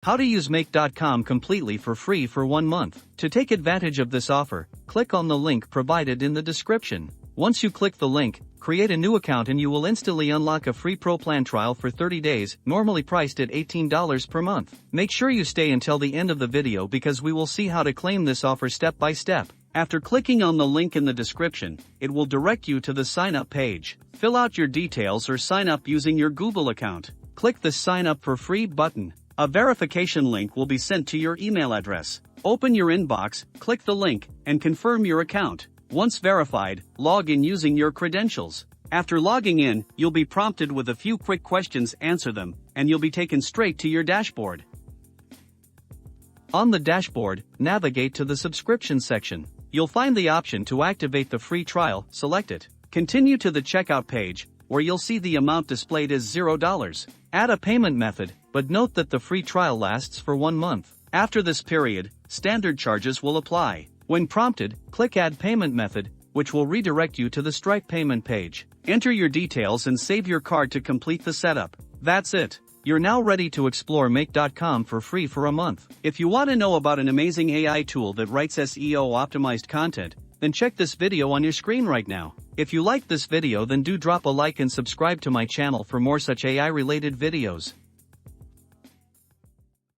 How to use Make.com completely for free for 1 month. To take advantage of this offer, click on the link provided in the description. Once you click the link, create a new account and you will instantly unlock a free Pro Plan trial for 30 days, normally priced at $18 per month. Make sure you stay until the end of the video because we will see how to claim this offer step by step. After clicking on the link in the description, it will direct you to the sign up page. Fill out your details or sign up using your Google account. Click the sign up for free button. A verification link will be sent to your email address. Open your inbox, click the link, and confirm your account. Once verified, log in using your credentials. After logging in, you'll be prompted with a few quick questions. Answer them, and you'll be taken straight to your dashboard. On the dashboard, navigate to the subscription section. You'll find the option to activate the free trial. Select it. Continue to the checkout page, where you'll see the amount displayed as $0. Add a payment method, but note that the free trial lasts for 1 month. After this period, standard charges will apply. When prompted, click Add Payment Method, which will redirect you to the Stripe payment page. Enter your details and save your card to complete the setup. That's it. You're now ready to explore Make.com for free for a month. If you want to know about an amazing AI tool that writes SEO-optimized content, then check this video on your screen right now. If you liked this video, then do drop a like and subscribe to my channel for more such AI-related videos.